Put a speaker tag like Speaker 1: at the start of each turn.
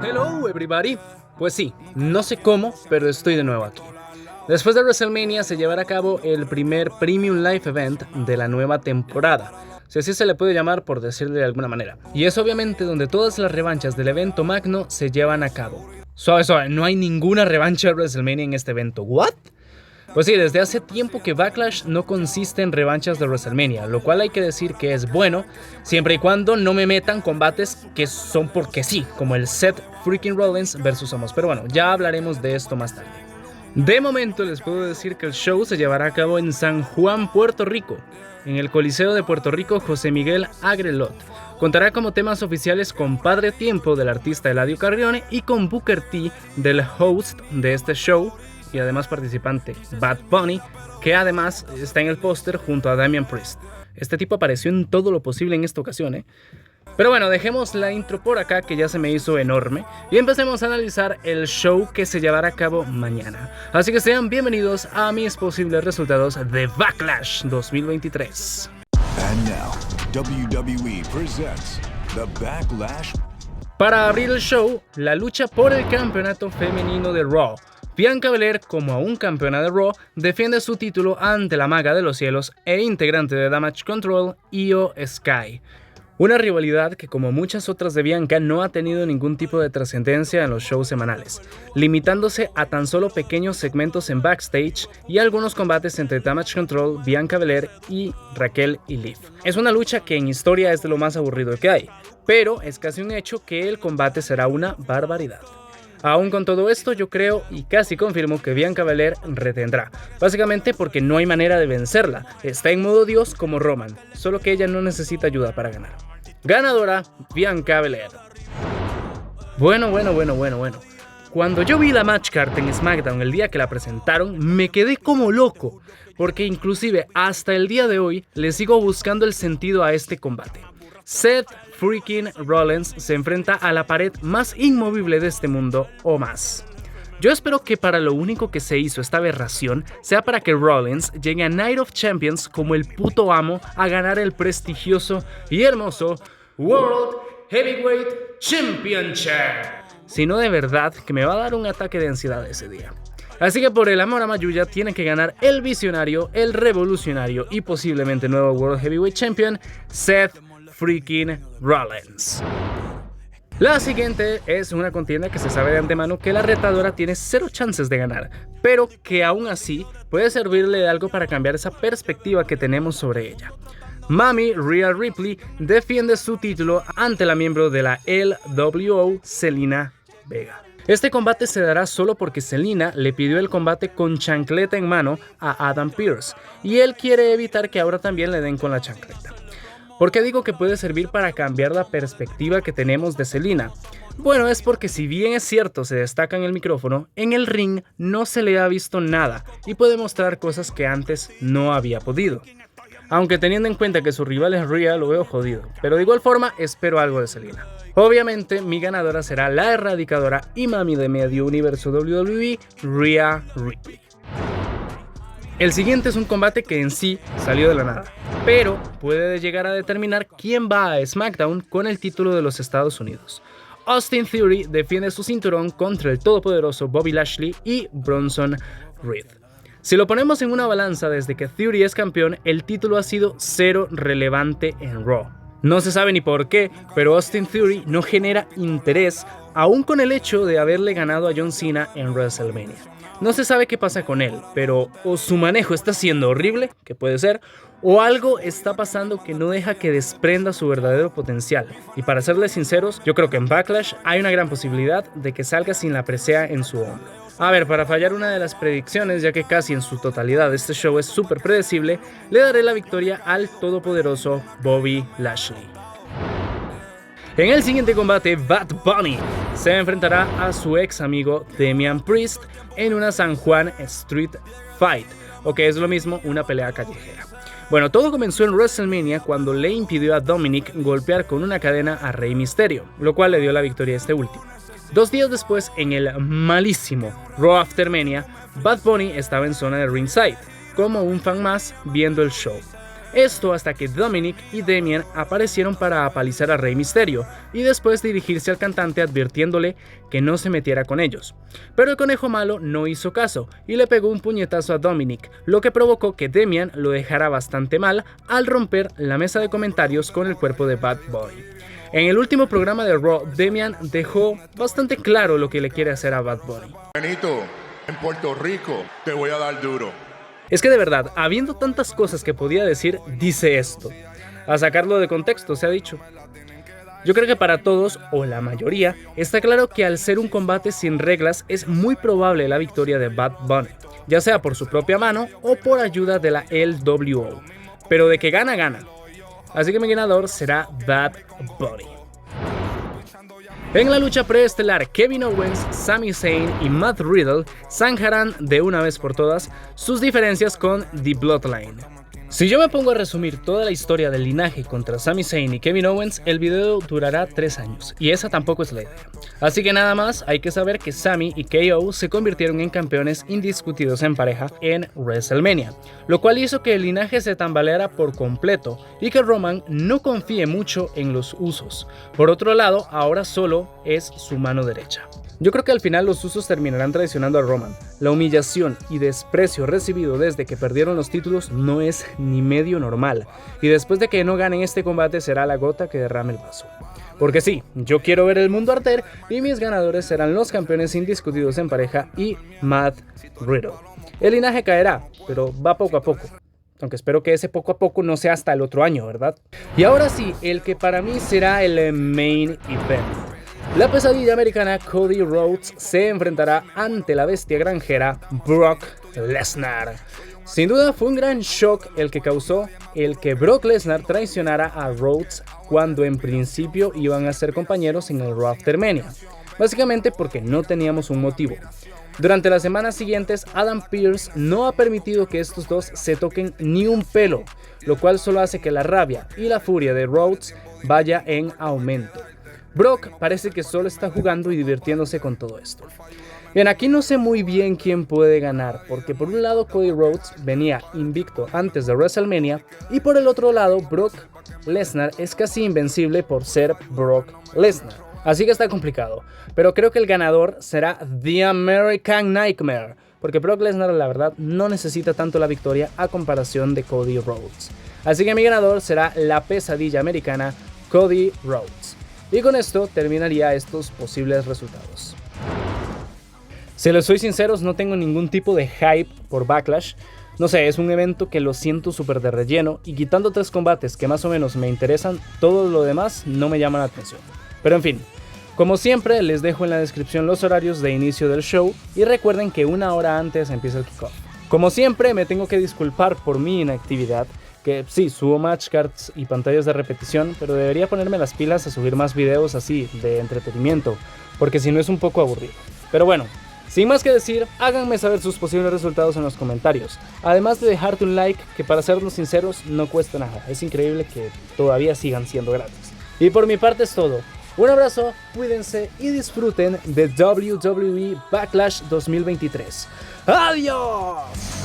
Speaker 1: Hello everybody. Pues sí, no sé cómo, pero estoy de nuevo aquí. Después de WrestleMania se llevará a cabo el primer Premium Live Event de la nueva temporada, si así se le puede llamar por decirle de alguna manera. Y es obviamente donde todas las revanchas del evento magno se llevan a cabo. Suave, no hay ninguna revancha de WrestleMania en este evento. ¿What? Pues sí, desde hace tiempo que Backlash no consiste en revanchas de WrestleMania, lo cual hay que decir que es bueno, siempre y cuando no me metan combates que son porque sí, como el Seth freaking Rollins versus Omos, pero bueno, ya hablaremos de esto más tarde. De momento les puedo decir que el show se llevará a cabo en San Juan, Puerto Rico, en el Coliseo de Puerto Rico José Miguel Agrelot. Contará como temas oficiales con Padre Tiempo del artista Eladio Carrione y con Booker T del host de este show, y además participante Bad Bunny, que además está en el póster junto a Damian Priest. Este tipo apareció en todo lo posible en esta ocasión, Pero bueno, dejemos la intro por acá, que ya se me hizo enorme, y empecemos a analizar el show que se llevará a cabo mañana. Así que sean bienvenidos a mis posibles resultados de Backlash 2023.
Speaker 2: And now, WWE presents the Backlash.
Speaker 1: Para abrir el show, la lucha por el campeonato femenino de Raw. Bianca Belair, como aún campeona de Raw, defiende su título ante la maga de los cielos e integrante de Damage Control, Io Sky. Una rivalidad que, como muchas otras de Bianca, no ha tenido ningún tipo de trascendencia en los shows semanales, limitándose a tan solo pequeños segmentos en backstage y algunos combates entre Damage Control, Bianca Belair y Raquel y Liv. Es una lucha que en historia es de lo más aburrido que hay, pero es casi un hecho que el combate será una barbaridad. Aún con todo esto, yo creo y casi confirmo que Bianca Belair retendrá, básicamente porque no hay manera de vencerla, está en modo Dios como Roman, solo que ella no necesita ayuda para ganar. Ganadora, Bianca Belair. Bueno. Cuando yo vi la match card en SmackDown el día que la presentaron, me quedé como loco, porque inclusive hasta el día de hoy le sigo buscando el sentido a este combate. Seth freaking Rollins se enfrenta a la pared más inmovible de este mundo o más. Yo espero que para lo único que se hizo esta aberración sea para que Rollins llegue a Night of Champions como el puto amo a ganar el prestigioso y hermoso World Heavyweight Championship. Si no, de verdad que me va a dar un ataque de ansiedad ese día. Así que por el amor a Mayuya tiene que ganar el visionario, el revolucionario y posiblemente nuevo World Heavyweight Champion, Seth freaking Rollins. La siguiente es una contienda que se sabe de antemano que la retadora tiene 0 chances de ganar, pero que aún así puede servirle de algo para cambiar esa perspectiva que tenemos sobre ella. Mami Rhea Ripley defiende su título ante la miembro de la LWO, Zelina Vega. Este combate se dará solo porque Zelina le pidió el combate con chancleta en mano a Adam Pearce, y él quiere evitar que ahora también le den con la chancleta. ¿Por qué digo que puede servir para cambiar la perspectiva que tenemos de Zelina? Bueno, es porque si bien es cierto se destaca en el micrófono, en el ring no se le ha visto nada y puede mostrar cosas que antes no había podido. Aunque teniendo en cuenta que su rival es Rhea, lo veo jodido, pero de igual forma espero algo de Zelina. Obviamente mi ganadora será la erradicadora y mami de medio universo WWE, Rhea Ripley. El siguiente es un combate que en sí salió de la nada, pero puede llegar a determinar quién va a SmackDown con el título de los Estados Unidos. Austin Theory defiende su cinturón contra el todopoderoso Bobby Lashley y Bronson Reed. Si lo ponemos en una balanza, desde que Theory es campeón, el título ha sido 0 relevante en Raw. No se sabe ni por qué, pero Austin Theory no genera interés, aún con el hecho de haberle ganado a John Cena en WrestleMania. No se sabe qué pasa con él, pero o su manejo está siendo horrible, que puede ser, o algo está pasando que no deja que desprenda su verdadero potencial. Y para serles sinceros, yo creo que en Backlash hay una gran posibilidad de que salga sin la presea en su hombro. A ver, para fallar una de las predicciones, ya que casi en su totalidad este show es súper predecible, le daré la victoria al todopoderoso Bobby Lashley. En el siguiente combate, Bad Bunny se enfrentará a su ex amigo Damian Priest en una San Juan Street Fight, o que es lo mismo, una pelea callejera. Bueno, todo comenzó en WrestleMania cuando le impidió a Dominic golpear con una cadena a Rey Mysterio, lo cual le dio la victoria a este último. 2 días después, en el malísimo Raw After Mania, Bad Bunny estaba en zona de ringside, como un fan más viendo el show. Esto hasta que Dominic y Damian aparecieron para apalizar a Rey Mysterio y después dirigirse al cantante advirtiéndole que no se metiera con ellos. Pero el conejo malo no hizo caso y le pegó un puñetazo a Dominic, lo que provocó que Damian lo dejara bastante mal al romper la mesa de comentarios con el cuerpo de Bad Bunny. En el último programa de Raw, Damian dejó bastante claro lo que le quiere hacer a Bad Bunny.
Speaker 3: Benito, en Puerto Rico te voy a dar duro.
Speaker 1: Es que de verdad, habiendo tantas cosas que podía decir, dice esto. A sacarlo de contexto, se ha dicho. Yo creo que para todos, o la mayoría, está claro que al ser un combate sin reglas es muy probable la victoria de Bad Bunny, ya sea por su propia mano o por ayuda de la LWO. Pero de que gana, gana. Así que mi ganador será Bad Bunny. En la lucha preestelar, Kevin Owens, Sami Zayn y Matt Riddle zanjarán de una vez por todas sus diferencias con The Bloodline. Si yo me pongo a resumir toda la historia del linaje contra Sami Zayn y Kevin Owens, el video durará 3 años, y esa tampoco es la idea. Así que nada más hay que saber que Sami y KO se convirtieron en campeones indiscutidos en pareja en WrestleMania, lo cual hizo que el linaje se tambaleara por completo y que Roman no confíe mucho en los usos. Por otro lado, ahora solo es su mano derecha. Yo creo que al final los usos terminarán traicionando a Roman. La humillación y desprecio recibido desde que perdieron los títulos no es ni medio normal, y después de que no ganen este combate será la gota que derrame el vaso. Porque sí, yo quiero ver el mundo arder y mis ganadores serán los campeones indiscutidos en pareja y Matt Riddle. El linaje caerá, pero va poco a poco. Aunque espero que ese poco a poco no sea hasta el otro año, ¿verdad? Y ahora sí, el que para mí será el main event. La pesadilla americana Cody Rhodes se enfrentará ante la bestia granjera Brock Lesnar. Sin duda fue un gran shock el que causó el que Brock Lesnar traicionara a Rhodes cuando en principio iban a ser compañeros en el Raw After Mania, básicamente porque no teníamos un motivo. Durante las semanas siguientes, Adam Pearce no ha permitido que estos dos se toquen ni un pelo, lo cual solo hace que la rabia y la furia de Rhodes vaya en aumento. Brock parece que solo está jugando y divirtiéndose con todo esto. Bien, aquí no sé muy bien quién puede ganar, porque por un lado Cody Rhodes venía invicto antes de WrestleMania y por el otro lado Brock Lesnar es casi invencible por ser Brock Lesnar. Así que está complicado, pero creo que el ganador será The American Nightmare, porque Brock Lesnar la verdad no necesita tanto la victoria a comparación de Cody Rhodes. Así que mi ganador será la pesadilla americana Cody Rhodes. Y con esto terminaría estos posibles resultados. Si les soy sinceros, no tengo ningún tipo de hype por Backlash. No sé, es un evento que lo siento súper de relleno y quitando 3 combates que más o menos me interesan, todo lo demás no me llama la atención. Pero en fin, como siempre les dejo en la descripción los horarios de inicio del show y recuerden que 1 hora antes empieza el kickoff. Como siempre me tengo que disculpar por mi inactividad, que sí, subo match cards y pantallas de repetición, pero debería ponerme las pilas a subir más videos así, de entretenimiento, porque si no es un poco aburrido. Pero bueno, sin más que decir, háganme saber sus posibles resultados en los comentarios, además de dejarte un like, que para sernos sinceros no cuesta nada, es increíble que todavía sigan siendo gratis. Y por mi parte es todo, un abrazo, cuídense y disfruten de WWE Backlash 2023. ¡Adiós!